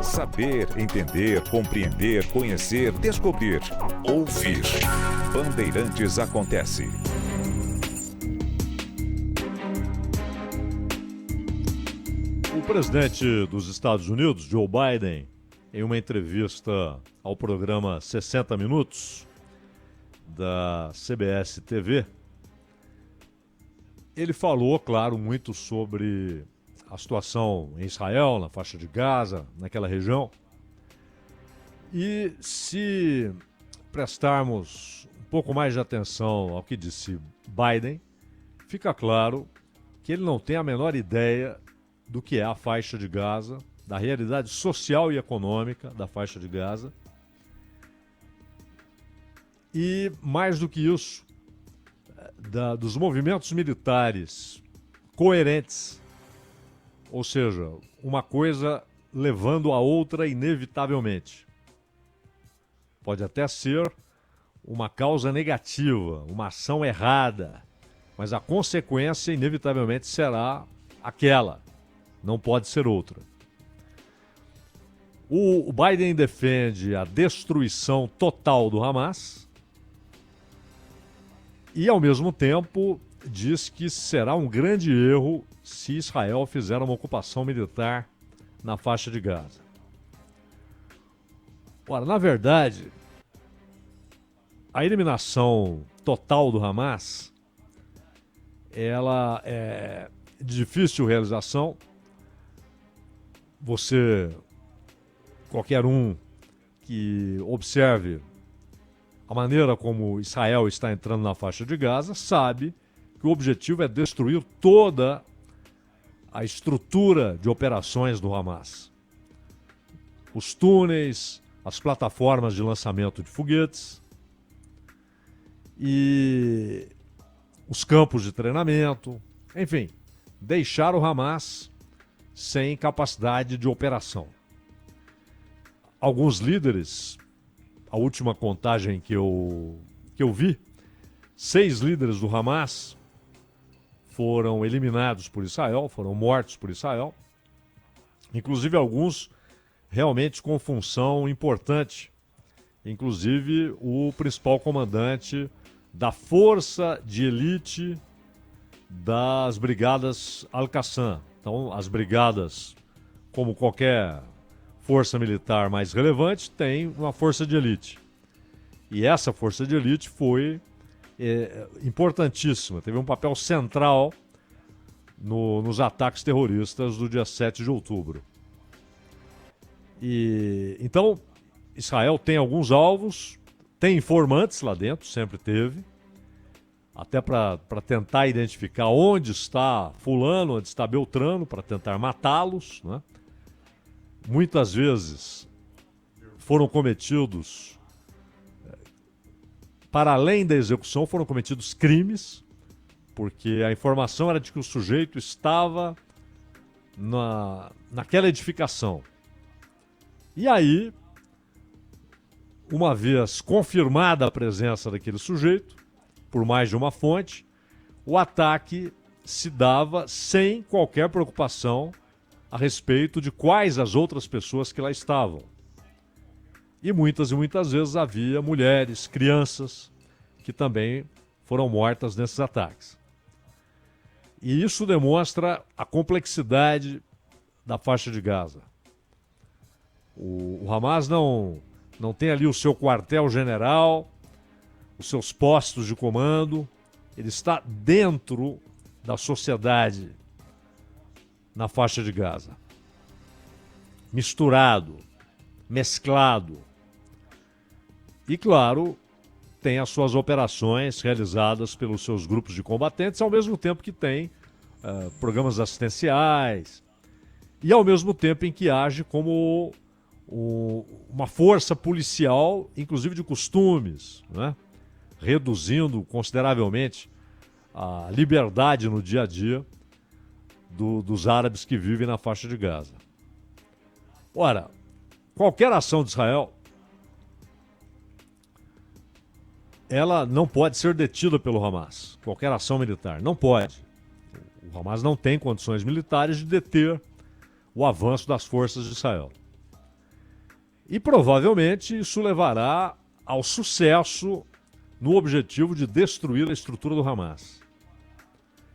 Saber, entender, compreender, conhecer, descobrir. Ouvir. Bandeirantes Acontece. O presidente dos Estados Unidos, Joe Biden, em uma entrevista ao programa 60 Minutos da CBS TV, ele falou, claro, muito sobre a situação em Israel, na faixa de Gaza, naquela região. E se prestarmos um pouco mais de atenção ao que disse Biden, fica claro que ele não tem a menor ideia do que é a faixa de Gaza, da realidade social e econômica da faixa de Gaza. E, mais do que isso, dos movimentos militares coerentes, ou seja, uma coisa levando a outra inevitavelmente. Pode até ser uma causa negativa, uma ação errada, mas a consequência inevitavelmente será aquela, não pode ser outra. O Biden defende a destruição total do Hamas e, ao mesmo tempo, diz que será um grande erro se Israel fizer uma ocupação militar na faixa de Gaza. Ora, na verdade, a eliminação total do Hamas, ela é de difícil realização. Qualquer um que observe a maneira como Israel está entrando na faixa de Gaza, sabe que o objetivo é destruir toda a estrutura de operações do Hamas. Os túneis, as plataformas de lançamento de foguetes e os campos de treinamento, enfim, deixar o Hamas sem capacidade de operação. Alguns líderes, a última contagem que eu vi, 6 líderes do Hamas foram eliminados por Israel, foram mortos por Israel, inclusive alguns realmente com função importante, inclusive o principal comandante da força de elite das brigadas Al-Qassam. Então, as brigadas, como qualquer força militar mais relevante, tem uma força de elite. E essa força de elite foi importantíssima, teve um papel central nos ataques terroristas do dia 7 de outubro. Então, Israel tem alguns alvos, tem informantes lá dentro, sempre teve, até para tentar identificar onde está fulano, onde está Beltrano, para tentar matá-los, né? Muitas vezes foram cometidos, para além da execução, foram cometidos crimes, porque a informação era de que o sujeito estava naquela edificação. E aí, uma vez confirmada a presença daquele sujeito, por mais de uma fonte, o ataque se dava sem qualquer preocupação a respeito de quais as outras pessoas que lá estavam. E muitas vezes havia mulheres, crianças, que também foram mortas nesses ataques. E isso demonstra a complexidade da faixa de Gaza. O Hamas não tem ali o seu quartel-general, os seus postos de comando. Ele está dentro da sociedade na faixa de Gaza. Misturado, mesclado. E, claro, tem as suas operações realizadas pelos seus grupos de combatentes, ao mesmo tempo que tem programas assistenciais e ao mesmo tempo em que age como uma força policial, inclusive de costumes, né? Reduzindo consideravelmente a liberdade no dia a dia dos árabes que vivem na faixa de Gaza. Ora, qualquer ação de Israel, ela não pode ser detida pelo Hamas. Qualquer ação militar, não pode. O Hamas não tem condições militares de deter o avanço das forças de Israel. E provavelmente isso levará ao sucesso no objetivo de destruir a estrutura do Hamas.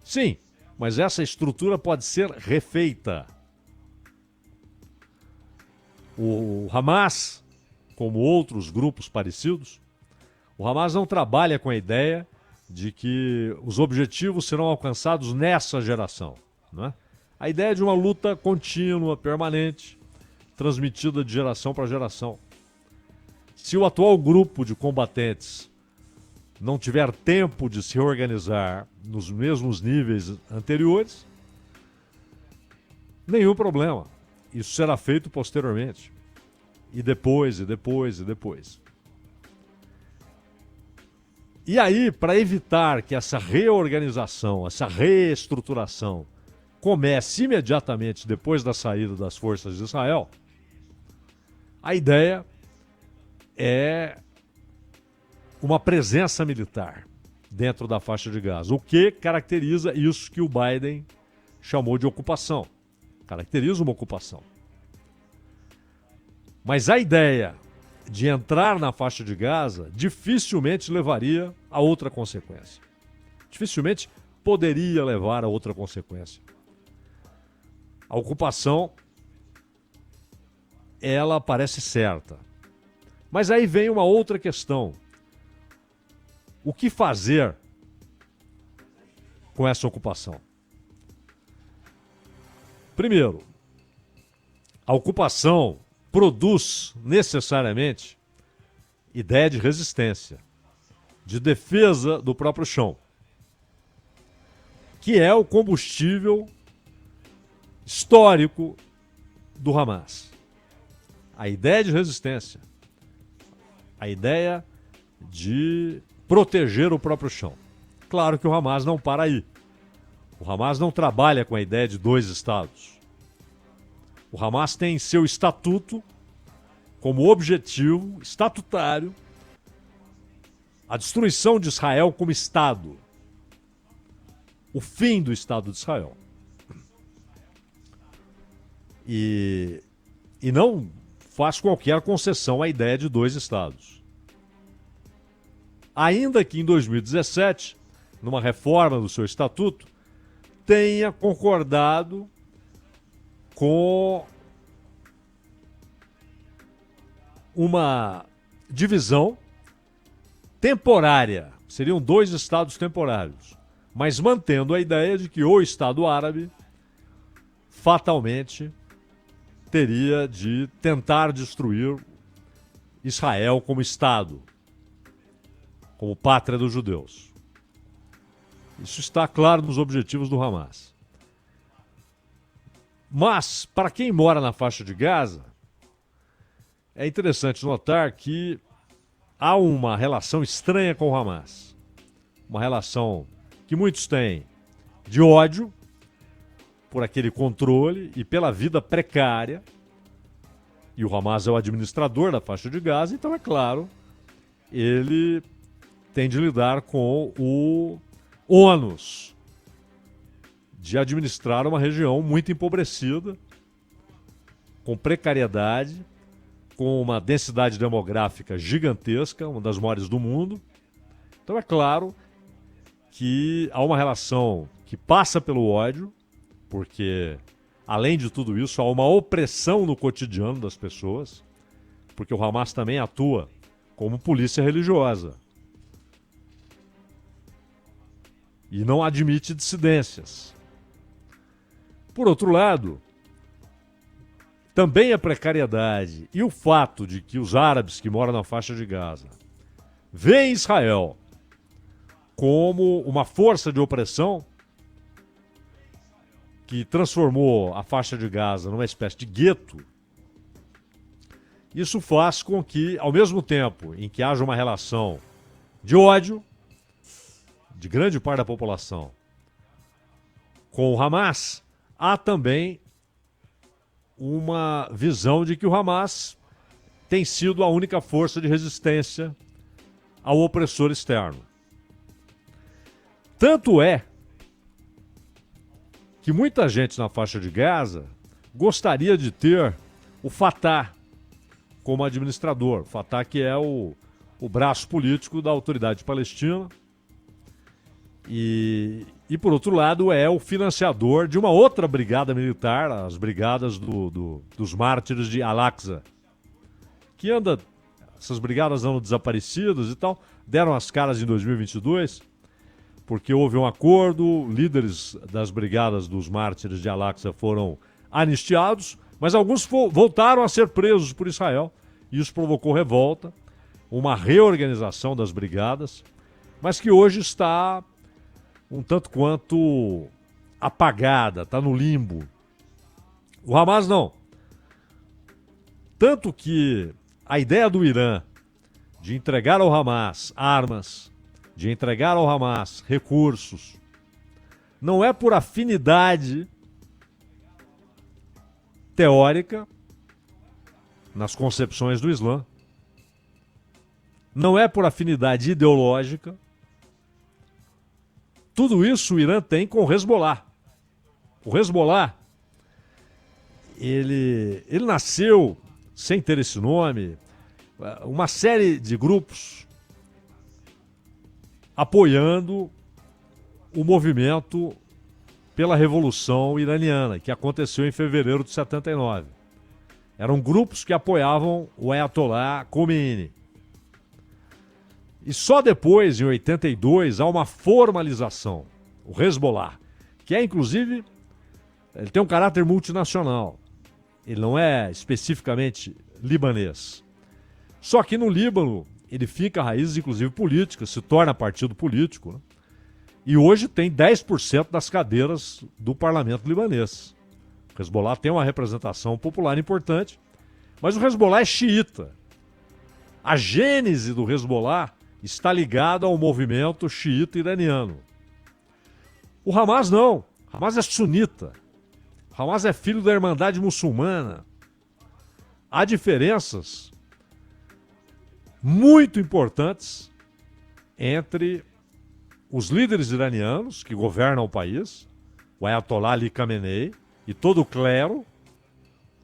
Sim, mas essa estrutura pode ser refeita. O Hamas, como outros grupos parecidos, o Hamas não trabalha com a ideia de que os objetivos serão alcançados nessa geração, né? A ideia de uma luta contínua, permanente, transmitida de geração para geração. Se o atual grupo de combatentes não tiver tempo de se reorganizar nos mesmos níveis anteriores, nenhum problema. Isso será feito posteriormente. E depois, e depois, e depois. E aí, para evitar que essa reorganização, essa reestruturação comece imediatamente depois da saída das forças de Israel, a ideia é uma presença militar dentro da faixa de Gaza, o que caracteriza isso que o Biden chamou de ocupação. Caracteriza uma ocupação. Mas a ideia de entrar na faixa de Gaza dificilmente levaria a outra consequência. Dificilmente poderia levar a outra consequência. A ocupação, ela parece certa. Mas aí vem uma outra questão. O que fazer com essa ocupação? Primeiro, a ocupação produz necessariamente ideia de resistência, de defesa do próprio chão, que é o combustível histórico do Hamas. A ideia de resistência, a ideia de proteger o próprio chão. Claro que o Hamas não para aí. O Hamas não trabalha com a ideia de dois estados. O Hamas tem em seu estatuto, como objetivo estatutário, a destruição de Israel como Estado. O fim do Estado de Israel. E não faz qualquer concessão à ideia de dois estados. Ainda que em 2017, numa reforma do seu estatuto, tenha concordado com uma divisão temporária. Seriam dois estados temporários, mas mantendo a ideia de que o Estado árabe fatalmente teria de tentar destruir Israel como Estado, como pátria dos judeus. Isso está claro nos objetivos do Hamas. Mas, para quem mora na faixa de Gaza, é interessante notar que há uma relação estranha com o Hamas. Uma relação que muitos têm de ódio por aquele controle e pela vida precária. E o Hamas é o administrador da faixa de Gaza, então, é claro, ele tem de lidar com o ônus de administrar uma região muito empobrecida, com precariedade, com uma densidade demográfica gigantesca, uma das maiores do mundo. Então, é claro que há uma relação que passa pelo ódio, porque, além de tudo isso, há uma opressão no cotidiano das pessoas, porque o Hamas também atua como polícia religiosa. E não admite dissidências. Por outro lado, também a precariedade e o fato de que os árabes que moram na faixa de Gaza veem Israel como uma força de opressão que transformou a faixa de Gaza numa espécie de gueto, isso faz com que, ao mesmo tempo em que haja uma relação de ódio de grande parte da população com o Hamas, há também uma visão de que o Hamas tem sido a única força de resistência ao opressor externo. Tanto é que muita gente na faixa de Gaza gostaria de ter o Fatah como administrador. O Fatah que é o braço político da autoridade palestina e, por outro lado, é o financiador de uma outra brigada militar, as brigadas dos mártires de Al-Aqsa, que essas brigadas andam desaparecidas e tal, deram as caras em 2022, porque houve um acordo, líderes das brigadas dos mártires de Al-Aqsa foram anistiados, mas alguns voltaram a ser presos por Israel, e isso provocou revolta, uma reorganização das brigadas, mas que hoje está um tanto quanto apagada, está no limbo. O Hamas não. Tanto que a ideia do Irã de entregar ao Hamas armas, de entregar ao Hamas recursos, não é por afinidade teórica nas concepções do Islã, não é por afinidade ideológica. Tudo isso o Irã tem com o Hezbollah. O Hezbollah, ele nasceu sem ter esse nome, uma série de grupos apoiando o movimento pela Revolução Iraniana, que aconteceu em fevereiro de 79. Eram grupos que apoiavam o Ayatollah Khomeini. E só depois, em 82, há uma formalização, o Hezbollah, que é, inclusive, ele tem um caráter multinacional. Ele não é especificamente libanês. Só que no Líbano, ele fica raízes, inclusive, políticas, se torna partido político, né? E hoje tem 10% das cadeiras do parlamento libanês. O Hezbollah tem uma representação popular importante, mas o Hezbollah é xiita. A gênese do Hezbollah está ligada ao movimento xiita iraniano. O Hamas não. O Hamas é sunita. O Hamas é filho da Irmandade Muçulmana. Há diferenças muito importantes entre os líderes iranianos que governam o país, o Ayatollah Ali Khamenei e todo o clero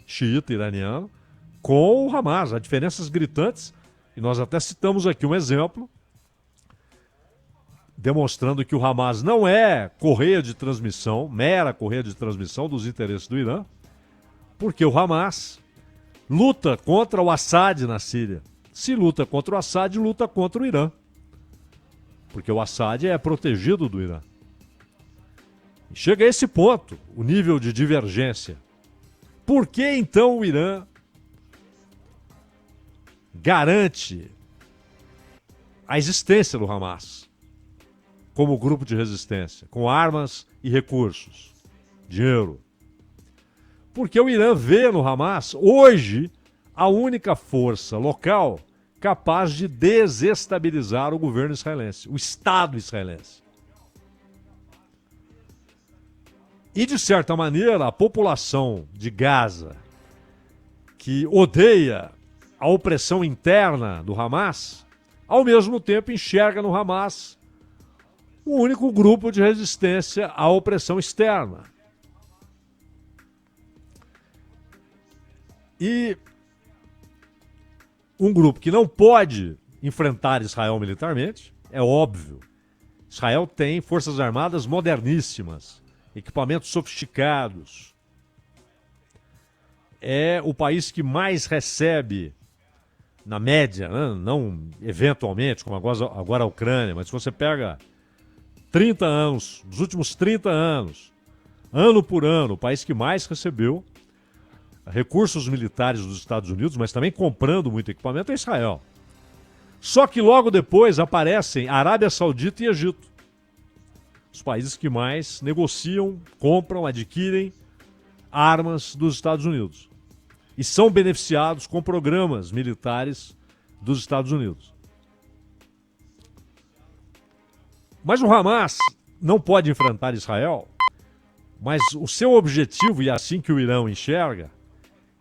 xiita iraniano, com o Hamas. Há diferenças gritantes. E nós até citamos aqui um exemplo demonstrando que o Hamas não é correia de transmissão, mera correia de transmissão dos interesses do Irã, porque o Hamas luta contra o Assad na Síria. Se luta contra o Assad, luta contra o Irã, porque o Assad é protegido do Irã. E chega a esse ponto, o nível de divergência. Por que então o Irã garante a existência do Hamas como grupo de resistência, com armas e recursos, dinheiro? Porque o Irã vê no Hamas, hoje, a única força local capaz de desestabilizar o governo israelense, o Estado israelense. E, de certa maneira, a população de Gaza, que odeia a opressão interna do Hamas, ao mesmo tempo enxerga no Hamas o único grupo de resistência à opressão externa. E um grupo que não pode enfrentar Israel militarmente, é óbvio. Israel tem forças armadas moderníssimas, equipamentos sofisticados. É o país que mais recebe, na média, né? Não eventualmente, como agora a Ucrânia, mas se você pega 30 anos, dos últimos 30 anos, ano por ano, o país que mais recebeu recursos militares dos Estados Unidos, mas também comprando muito equipamento, é Israel. Só que logo depois aparecem Arábia Saudita e Egito. Os países que mais negociam, compram, adquirem armas dos Estados Unidos. E são beneficiados com programas militares dos Estados Unidos. Mas o Hamas não pode enfrentar Israel, mas o seu objetivo, e é assim que o Irã enxerga,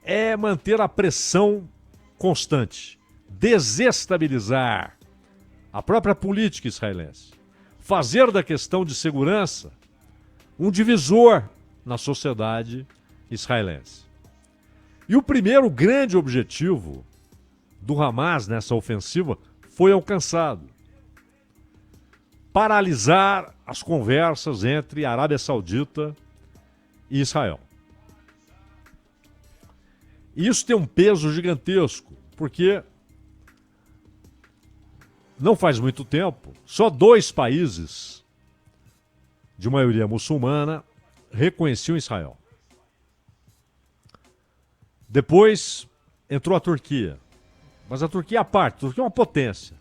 é manter a pressão constante, desestabilizar a própria política israelense, fazer da questão de segurança um divisor na sociedade israelense. E o primeiro grande objetivo do Hamas nessa ofensiva foi alcançado: paralisar as conversas entre Arábia Saudita e Israel. E isso tem um peso gigantesco, porque não faz muito tempo, só 2 países de maioria muçulmana reconheciam Israel. Depois entrou a Turquia. Mas a Turquia é a parte, a Turquia é uma potência.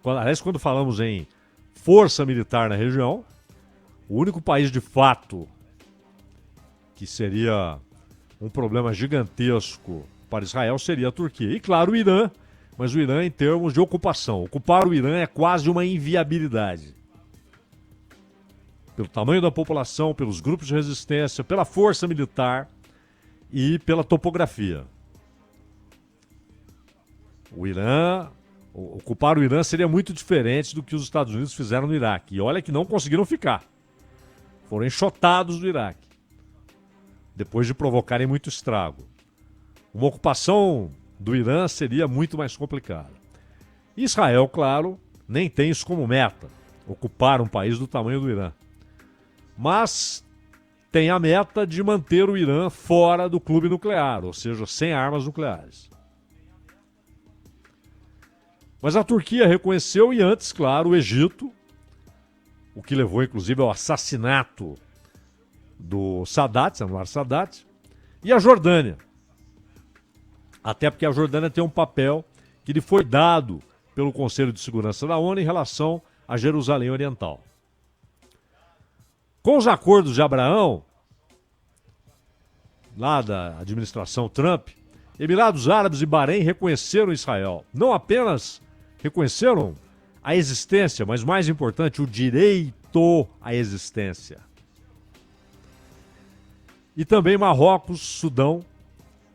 Aliás, quando falamos em força militar na região, o único país de fato que seria um problema gigantesco para Israel seria a Turquia. E claro, o Irã, mas o Irã em termos de ocupação. Ocupar o Irã é quase uma inviabilidade. Pelo tamanho da população, pelos grupos de resistência, pela força militar e pela topografia. Ocupar o Irã seria muito diferente do que os Estados Unidos fizeram no Iraque. E olha que não conseguiram ficar. Foram enxotados do Iraque, depois de provocarem muito estrago. Uma ocupação do Irã seria muito mais complicada. Israel, claro, nem tem isso como meta, ocupar um país do tamanho do Irã. Mas tem a meta de manter o Irã fora do clube nuclear, ou seja, sem armas nucleares. Mas a Turquia reconheceu, e antes, claro, o Egito, o que levou inclusive ao assassinato do Sadat, Anwar Sadat, e a Jordânia. Até porque a Jordânia tem um papel que lhe foi dado pelo Conselho de Segurança da ONU em relação a Jerusalém Oriental. Com os acordos de Abraão, lá da administração Trump, Emirados Árabes e Bahrein reconheceram Israel. Não apenas reconheceram a existência, mas mais importante, o direito à existência. E também Marrocos, Sudão,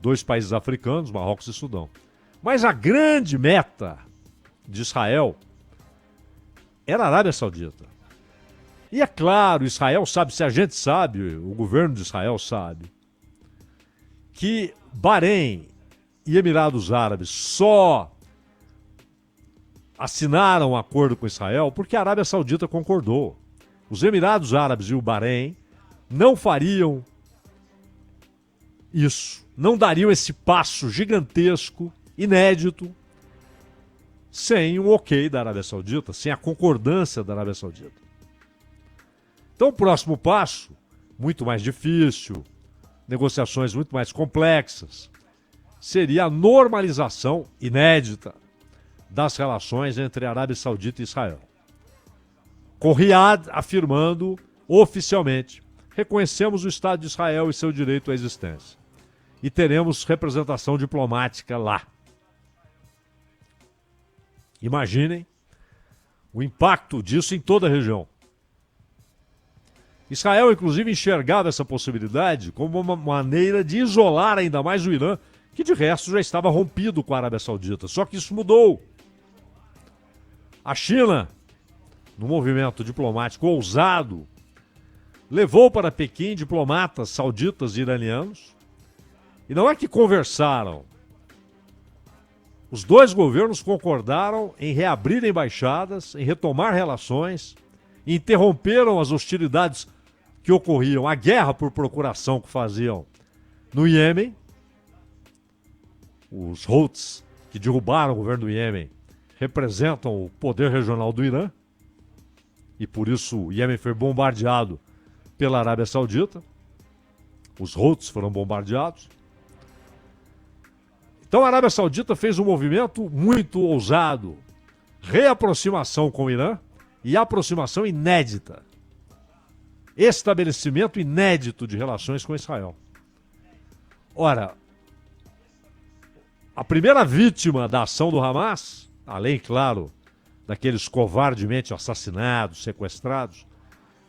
2 países africanos, Marrocos e Sudão. Mas a grande meta de Israel era a Arábia Saudita. E é claro, Israel sabe, se a gente sabe, o governo de Israel sabe, que Bahrein e Emirados Árabes só assinaram um acordo com Israel porque a Arábia Saudita concordou. Os Emirados Árabes e o Bahrein não fariam isso, não dariam esse passo gigantesco, inédito, sem o ok da Arábia Saudita, sem a concordância da Arábia Saudita. Então o próximo passo, muito mais difícil, negociações muito mais complexas, seria a normalização inédita das relações entre a Arábia Saudita e Israel. Com Riad afirmando oficialmente: reconhecemos o Estado de Israel e seu direito à existência. E teremos representação diplomática lá. Imaginem o impacto disso em toda a região. Israel, inclusive, enxergava essa possibilidade como uma maneira de isolar ainda mais o Irã, que de resto já estava rompido com a Arábia Saudita. Só que isso mudou. A China, num movimento diplomático ousado, levou para Pequim diplomatas sauditas e iranianos. E não é que conversaram. Os 2 governos concordaram em reabrir embaixadas, em retomar relações, e interromperam as hostilidades que ocorriam, a guerra por procuração que faziam no Iêmen. Os Houthis, que derrubaram o governo do Iêmen, representam o poder regional do Irã, e por isso o Iêmen foi bombardeado pela Arábia Saudita. Os Houthis foram bombardeados. Então a Arábia Saudita fez um movimento muito ousado, reaproximação com o Irã e aproximação inédita, estabelecimento inédito de relações com Israel. Ora, a primeira vítima da ação do Hamas, além, claro, daqueles covardemente assassinados, sequestrados,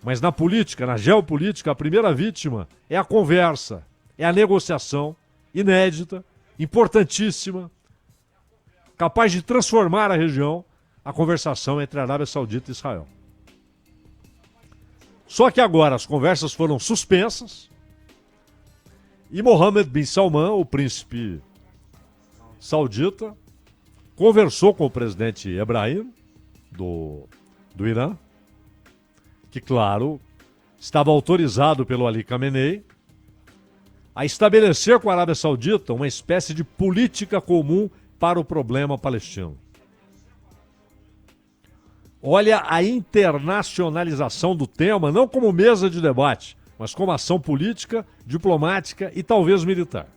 mas na política, na geopolítica, a primeira vítima é a conversa, é a negociação inédita, importantíssima, capaz de transformar a região, a conversação entre a Arábia Saudita e Israel. Só que agora as conversas foram suspensas e Mohammed bin Salman, o príncipe saudita, conversou com o presidente Ebrahim, do Irã, que, claro, estava autorizado pelo Ali Khamenei a estabelecer com a Arábia Saudita uma espécie de política comum para o problema palestino. Olha a internacionalização do tema, não como mesa de debate, mas como ação política, diplomática e talvez militar.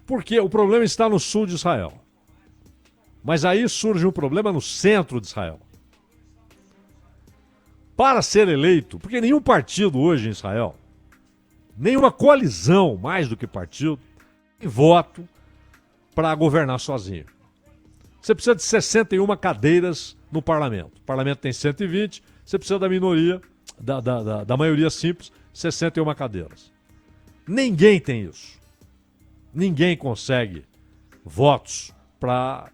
Porque o problema está no sul de Israel. Mas aí surge um problema no centro de Israel. Para ser eleito, porque nenhum partido hoje em Israel, nenhuma coalizão, mais do que partido, tem voto para governar sozinho. Você precisa de 61 cadeiras no parlamento. O parlamento tem 120, você precisa da minoria, da maioria simples, 61 cadeiras. Ninguém tem isso. Ninguém consegue votos para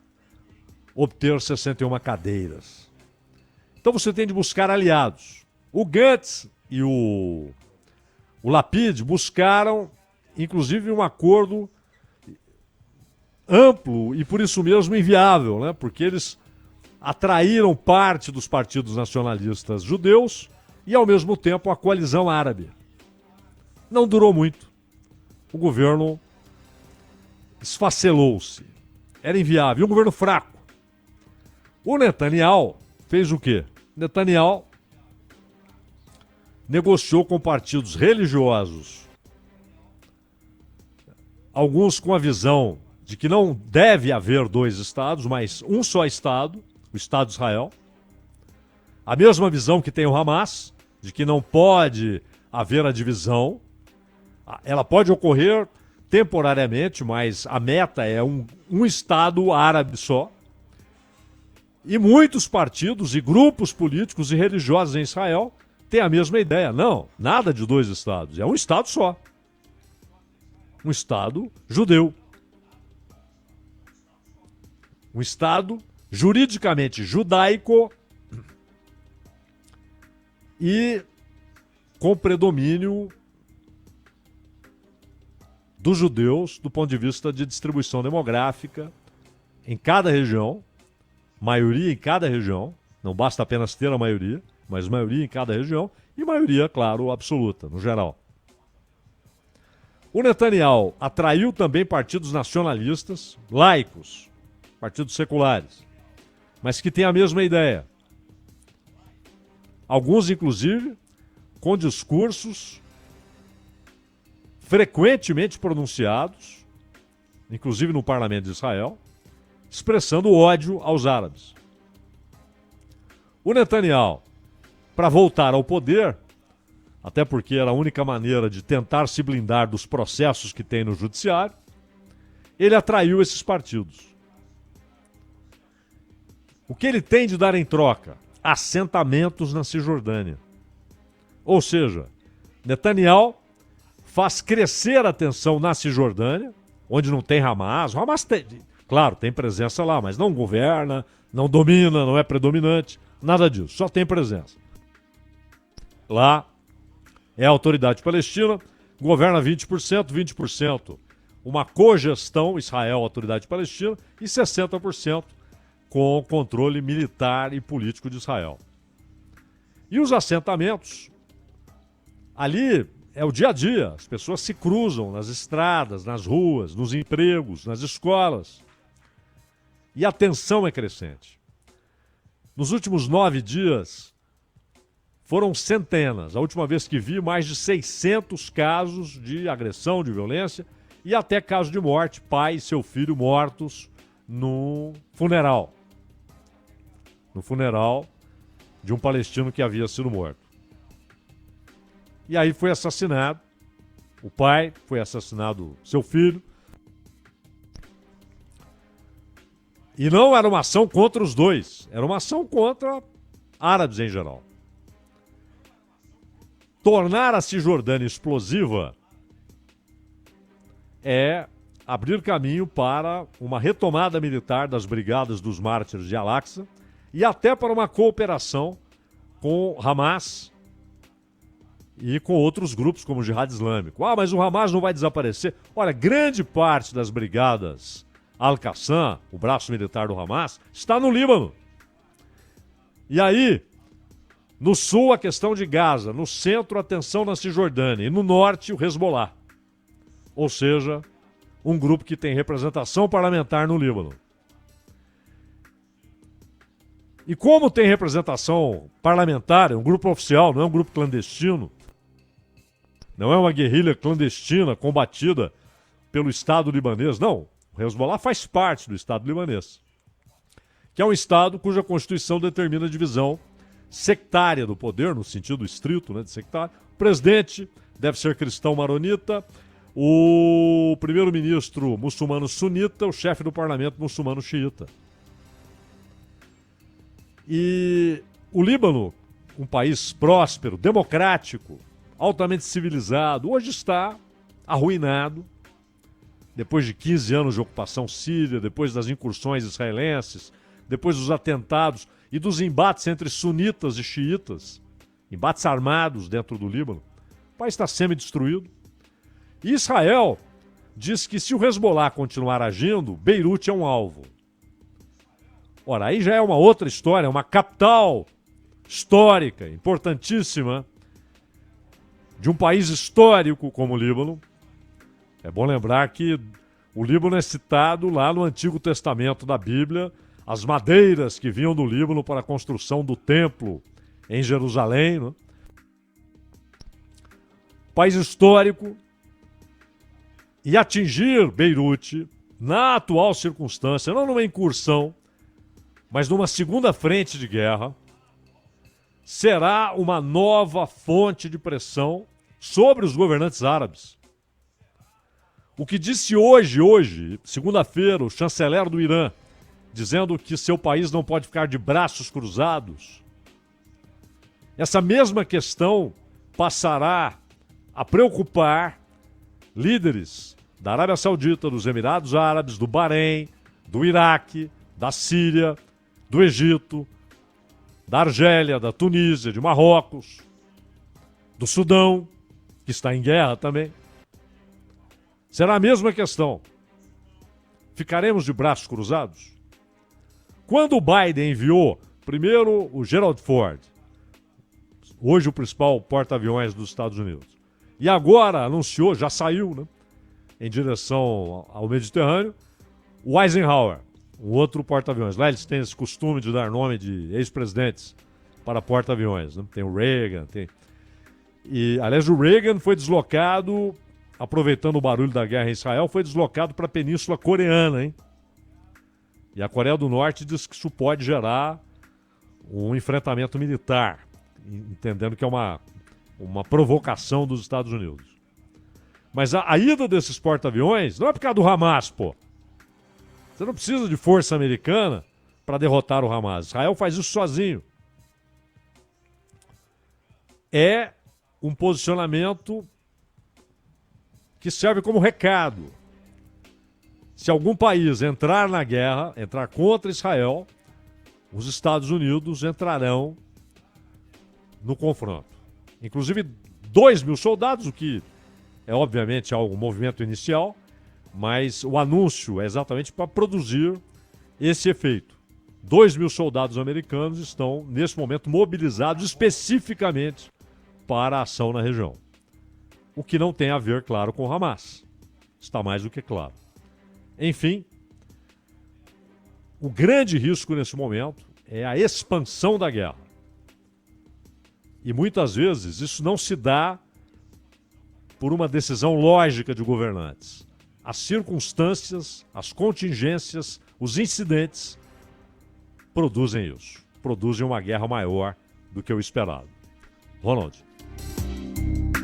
obter 61 cadeiras. Então você tem de buscar aliados. O Gantz e o Lapid buscaram, inclusive, um acordo amplo e, por isso mesmo, inviável, né? Porque eles atraíram parte dos partidos nacionalistas judeus e, ao mesmo tempo, a coalizão árabe. Não durou muito. O governo esfacelou-se. Era inviável. Um governo fraco. O Netanyahu fez o quê? Netanyahu negociou com partidos religiosos, alguns com a visão de que não deve haver dois estados, mas um só estado, o Estado de Israel. A mesma visão que tem o Hamas, de que não pode haver a divisão. Ela pode ocorrer temporariamente, mas a meta é um Estado árabe só. E muitos partidos e grupos políticos e religiosos em Israel têm a mesma ideia. Não, nada de dois estados. É um Estado só. Um Estado judeu. Um Estado juridicamente judaico e com predomínio dos judeus do ponto de vista de distribuição demográfica em cada região. Maioria em cada região, não basta apenas ter a maioria, mas maioria em cada região e maioria, claro, absoluta, no geral. O Netanyahu atraiu também partidos nacionalistas, laicos, partidos seculares, mas que têm a mesma ideia. Alguns, inclusive, com discursos frequentemente pronunciados, inclusive no parlamento de Israel, expressando ódio aos árabes. O Netanyahu, para voltar ao poder, até porque era a única maneira de tentar se blindar dos processos que tem no judiciário, ele atraiu esses partidos. O que ele tem de dar em troca? Assentamentos na Cisjordânia. Ou seja, Netanyahu faz crescer a tensão na Cisjordânia, onde não tem Hamas. O Hamas tem... Claro, tem presença lá, mas não governa, não domina, não é predominante, nada disso, só tem presença. Lá é a autoridade palestina, governa 20%, 20% uma cogestão, Israel, autoridade palestina, e 60% com controle militar e político de Israel. E os assentamentos, ali é o dia a dia, as pessoas se cruzam nas estradas, nas ruas, nos empregos, nas escolas. E a tensão é crescente. Nos últimos 9 dias, foram centenas. A última vez que vi, mais de 600 casos de agressão, de violência e até caso de morte. Pai e seu filho mortos no funeral. No funeral de um palestino que havia sido morto. E aí foi assassinado o pai, foi assassinado seu filho. E não era uma ação contra os dois, era uma ação contra árabes em geral. Tornar a Cisjordânia explosiva é abrir caminho para uma retomada militar das brigadas dos mártires de Al-Aqsa e até para uma cooperação com Hamas e com outros grupos como o Jihad Islâmico. Ah, mas o Hamas não vai desaparecer. Olha, grande parte das brigadas Al-Qassam, o braço militar do Hamas, está no Líbano. E aí, no sul, a questão de Gaza, no centro, a tensão na Cisjordânia e no norte, o Hezbollah. Ou seja, um grupo que tem representação parlamentar no Líbano. E como tem representação parlamentar, é um grupo oficial, não é um grupo clandestino, não é uma guerrilha clandestina combatida pelo Estado libanês, não. O Hezbollah faz parte do Estado libanês, que é um Estado cuja Constituição determina a divisão sectária do poder, no sentido estrito, né, de sectário. O presidente deve ser cristão maronita, o primeiro-ministro muçulmano sunita, o chefe do parlamento muçulmano xiita. E o Líbano, um país próspero, democrático, altamente civilizado, hoje está arruinado, depois de 15 anos de ocupação síria, depois das incursões israelenses, depois dos atentados e dos embates entre sunitas e xiitas, embates armados dentro do Líbano. O país está semi-destruído. E Israel diz que se o Hezbollah continuar agindo, Beirute é um alvo. Ora, aí já é uma outra história, uma capital histórica, importantíssima, de um país histórico como o Líbano. É bom lembrar que o Líbano é citado lá no Antigo Testamento da Bíblia, as madeiras que vinham do Líbano para a construção do templo em Jerusalém. Né? País histórico. E atingir Beirute, na atual circunstância, não numa incursão, mas numa segunda frente de guerra, será uma nova fonte de pressão sobre os governantes árabes. O que disse hoje, segunda-feira, o chanceler do Irã, dizendo que seu país não pode ficar de braços cruzados, essa mesma questão passará a preocupar líderes da Arábia Saudita, dos Emirados Árabes, do Bahrein, do Iraque, da Síria, do Egito, da Argélia, da Tunísia, de Marrocos, do Sudão, que está em guerra também. Será a mesma questão. Ficaremos de braços cruzados? Quando o Biden enviou, primeiro, o Gerald Ford, hoje o principal porta-aviões dos Estados Unidos, e agora anunciou, já saiu, né, em direção ao Mediterrâneo, o Eisenhower, um outro porta-aviões. Lá eles têm esse costume de dar nome de ex-presidentes para porta-aviões. Né? Tem o Reagan, tem... E, aliás, o Reagan foi deslocado, aproveitando o barulho da guerra em Israel, foi deslocado para a Península Coreana, hein? E a Coreia do Norte diz que isso pode gerar um enfrentamento militar, entendendo que é uma provocação dos Estados Unidos. Mas a ida desses porta-aviões não é por causa do Hamas, pô. Você não precisa de força americana para derrotar o Hamas. Israel faz isso sozinho. É um posicionamento que serve como recado. Se algum país entrar na guerra, entrar contra Israel, os Estados Unidos entrarão no confronto. Inclusive 2.000 soldados, o que é obviamente um movimento inicial, mas o anúncio é exatamente para produzir esse efeito. 2.000 soldados americanos estão, nesse momento, mobilizados especificamente para a ação na região. O que não tem a ver, claro, com o Hamas. Está mais do que claro. Enfim, o grande risco nesse momento é a expansão da guerra. E muitas vezes isso não se dá por uma decisão lógica de governantes. As circunstâncias, as contingências, os incidentes produzem isso. Produzem uma guerra maior do que o esperado. Ronald.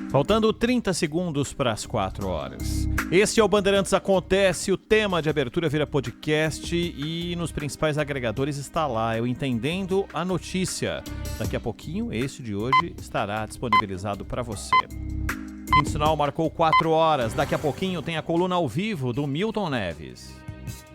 Faltando 30 segundos para as 4 horas. Este é o Bandeirantes Acontece, o tema de abertura vira podcast e nos principais agregadores está lá, eu Entendendo a Notícia. Daqui a pouquinho, este de hoje estará disponibilizado para você. Quinto Sinal marcou 4 horas, daqui a pouquinho tem a coluna ao vivo do Milton Neves.